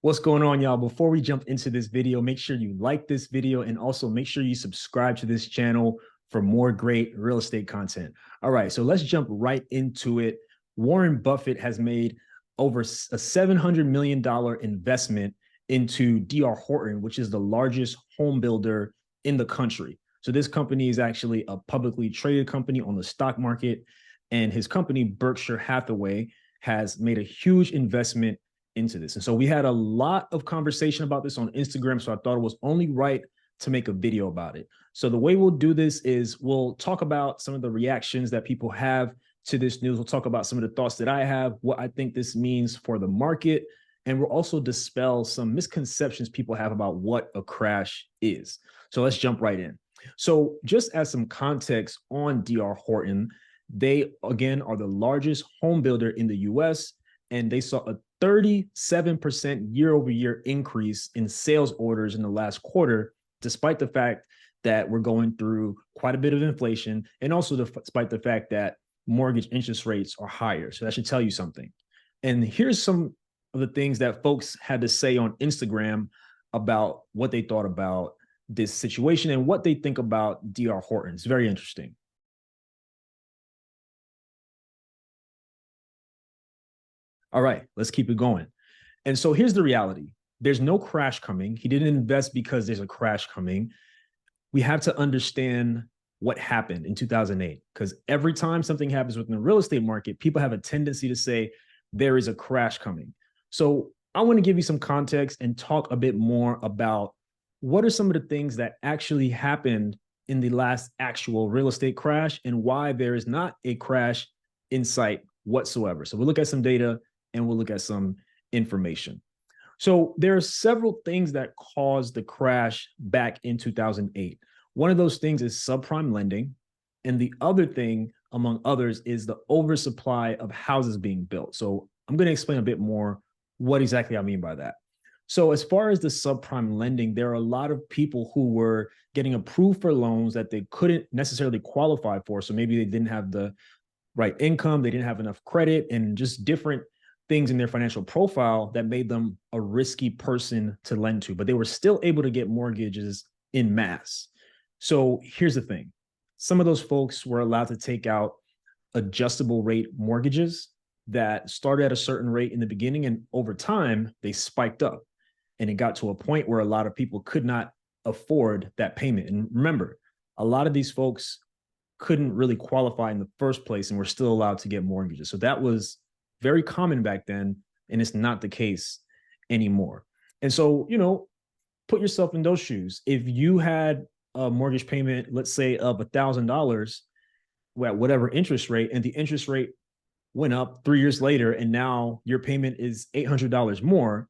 What's going on, y'all? Before we jump into this video, make sure you like this video and also make sure you subscribe to this channel for more great real estate content. All right, so let's jump right into it. Warren Buffett has made over a $700 million investment into D.R. Horton, which is the largest home builder in the country. So this company is actually a publicly traded company on the stock market, and his company, Berkshire Hathaway, has made a huge investment into this. And so we had a lot of conversation about this on Instagram, so I thought it was only right to make a video about it. So the way we'll do this is we'll talk about some of the reactions that people have to this news. We'll talk about some of the thoughts that I have, what I think this means for the market, and we'll also dispel some misconceptions people have about what a crash is. So let's jump right in. So just as some context on D.R. Horton, they, again, are the largest home builder in the U.S., and they saw a 37% year-over-year increase in sales orders in the last quarter, despite the fact that we're going through quite a bit of inflation, and also despite the fact that mortgage interest rates are higher. So that should tell you something. And here's some of the things that folks had to say on Instagram about what they thought about this situation and what they think about D.R. Horton. It's very interesting. All right, let's keep it going. And so here's the reality. There's no crash coming. He didn't invest because there's a crash coming. We have to understand what happened in 2008, because every time something happens within the real estate market, people have a tendency to say there is a crash coming. So I want to give you some context and talk a bit more about what are some of the things that actually happened in the last actual real estate crash and why there is not a crash in sight whatsoever. So we'll look at some data and we'll look at some information. So there are several things that caused the crash back in 2008. One of those things is subprime lending. And the other thing, among others, is the oversupply of houses being built. So I'm going to explain a bit more what exactly I mean by that. So as far as the subprime lending, there are a lot of people who were getting approved for loans that they couldn't necessarily qualify for. So maybe they didn't have the right income, they didn't have enough credit, and just different things in their financial profile that made them a risky person to lend to, but they were still able to get mortgages in mass. So here's the thing. Some of those folks were allowed to take out adjustable rate mortgages that started at a certain rate in the beginning, and over time, they spiked up. And it got to a point where a lot of people could not afford that payment. And remember, a lot of these folks couldn't really qualify in the first place and were still allowed to get mortgages. So that was very common back then, and it's not the case anymore. And so, put yourself in those shoes. If you had a mortgage payment, let's say of $1,000 at whatever interest rate, and the interest rate went up 3 years later, and now your payment is $800 more,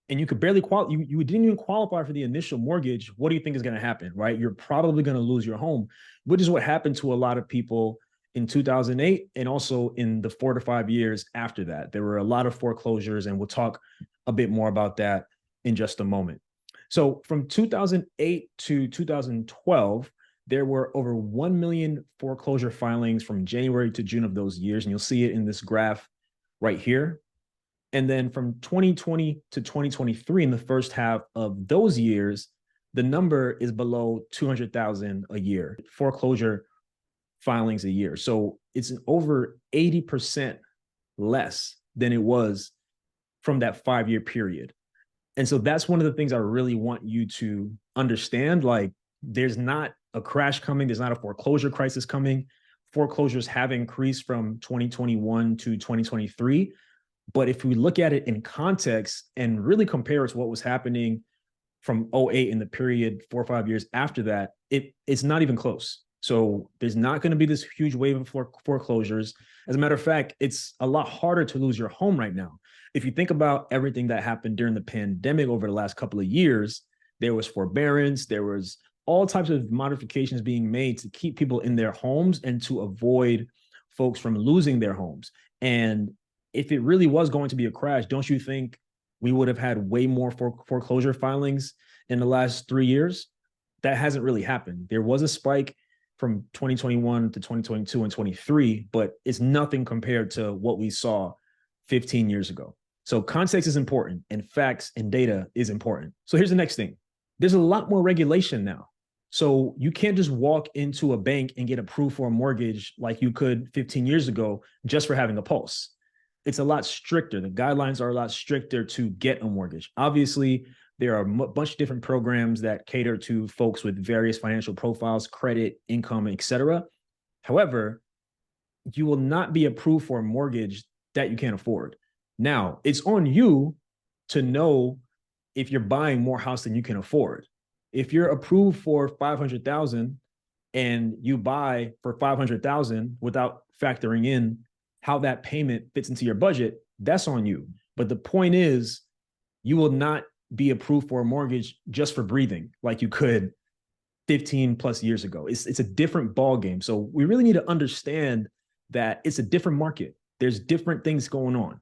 and you could barely qualify, you didn't even qualify for the initial mortgage, what do you think is going to happen, right? You're probably going to lose your home, which is what happened to a lot of people in 2008 and also in the 4 to 5 years after that. There were a lot of foreclosures, and we'll talk a bit more about that in just a moment. So from 2008 to 2012, there were over 1 million foreclosure filings from January to June of those years, and you'll see it in this graph right here. And then from 2020 to 2023, in the first half of those years, the number is below 200,000 a year, foreclosure filings a year. So it's over 80% less than it was from that 5-year period. And so that's one of the things I really want you to understand. Like, there's not a crash coming. There's not a foreclosure crisis coming. Foreclosures have increased from 2021 to 2023. But if we look at it in context and really compare it to what was happening from 2008 in the period 4 or 5 years after that, it's not even close. So there's not going to be this huge wave of foreclosures. As a matter of fact, it's a lot harder to lose your home right now. If you think about everything that happened during the pandemic over the last couple of years, there was forbearance, there was all types of modifications being made to keep people in their homes and to avoid folks from losing their homes. And if it really was going to be a crash, don't you think we would have had way more foreclosure filings in the last 3 years? That hasn't really happened. There was a spike from 2021 to 2022 and 23, but it's nothing compared to what we saw 15 years ago. So context is important, and facts and data is important. So here's the next thing. There's a lot more regulation now. So you can't just walk into a bank and get approved for a mortgage like you could 15 years ago just for having a pulse. It's a lot stricter. The guidelines are a lot stricter to get a mortgage. Obviously, there are a bunch of different programs that cater to folks with various financial profiles, credit, income, etc. However, you will not be approved for a mortgage that you can't afford. Now, it's on you to know if you're buying more house than you can afford. If you're approved for 500,000 and you buy for 500,000 without factoring in how that payment fits into your budget, that's on you. But the point is, you will not be approved for a mortgage just for breathing like you could 15 plus years ago. It's a different ball game. So we really need to understand that it's a different market. There's different things going on.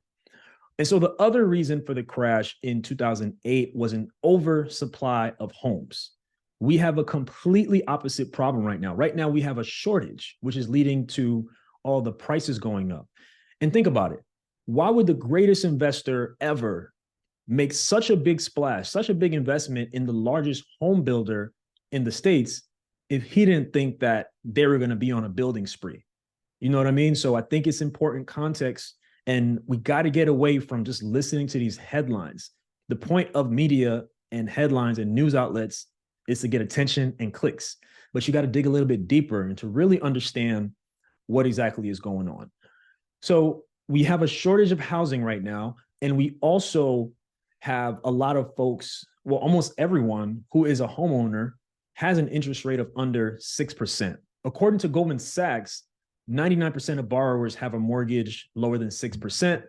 And so the other reason for the crash in 2008 was an oversupply of homes. We have a completely opposite problem right now. Right now, we have a shortage, which is leading to all the prices going up. And think about it. Why would the greatest investor ever make such a big splash, such a big investment in the largest home builder in the States if he didn't think that they were going to be on a building spree? You know what I mean? So I think it's important context, and we got to get away from just listening to these headlines. The point of media and headlines and news outlets is to get attention and clicks, but you got to dig a little bit deeper and to really understand what exactly is going on. So we have a shortage of housing right now, and we also have a lot of folks, well, almost everyone who is a homeowner has an interest rate of under 6%. According to Goldman Sachs, 99% of borrowers have a mortgage lower than 6%.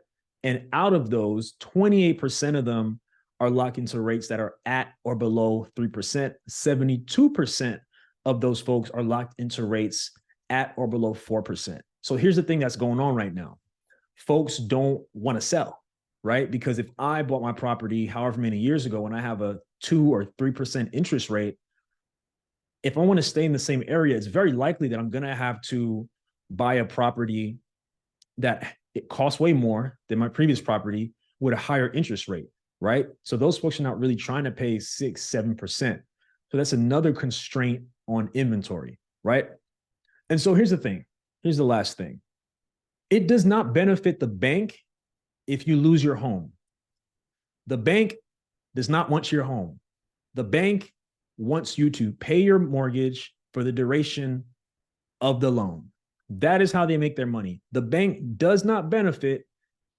And out of those, 28% of them are locked into rates that are at or below 3%. 72% of those folks are locked into rates at or below 4%. So here's the thing that's going on right now. Folks don't want to sell, right? Because if I bought my property however many years ago and I have a 2 or 3% interest rate, if I want to stay in the same area, it's very likely that I'm going to have to buy a property that it costs way more than my previous property with a higher interest rate, right? So those folks are not really trying to pay 6, 7%. So that's another constraint on inventory, right? And so here's the thing. Here's the last thing. It does not benefit the bank if you lose your home. The bank does not want your home. The bank wants you to pay your mortgage for the duration of the loan. That is how they make their money. The bank does not benefit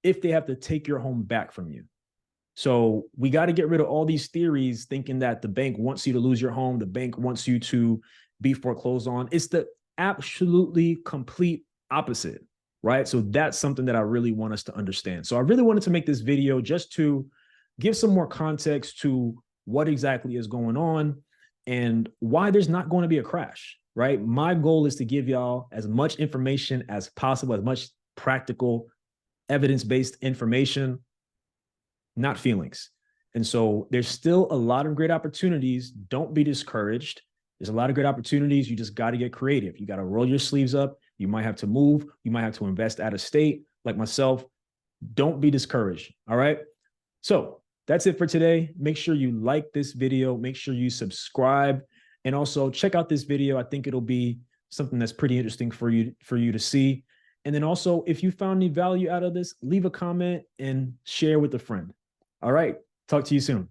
if they have to take your home back from you. So we got to get rid of all these theories thinking that the bank wants you to lose your home. The bank wants you to be foreclosed on. It's the absolutely complete opposite, right? So that's something that I really want us to understand. So I really wanted to make this video just to give some more context to what exactly is going on and why there's not going to be a crash, right? My goal is to give y'all as much information as possible, as much practical, evidence-based information, not feelings. And so there's still a lot of great opportunities. Don't be discouraged. There's a lot of great opportunities. You just got to get creative. You got to roll your sleeves up. You might have to move. You might have to invest out of state like myself. Don't be discouraged. All right. So that's it for today. Make sure you like this video. Make sure you subscribe, and also check out this video. I think it'll be something that's pretty interesting for you to see. And then also, if you found any value out of this, leave a comment and share with a friend. All right. Talk to you soon.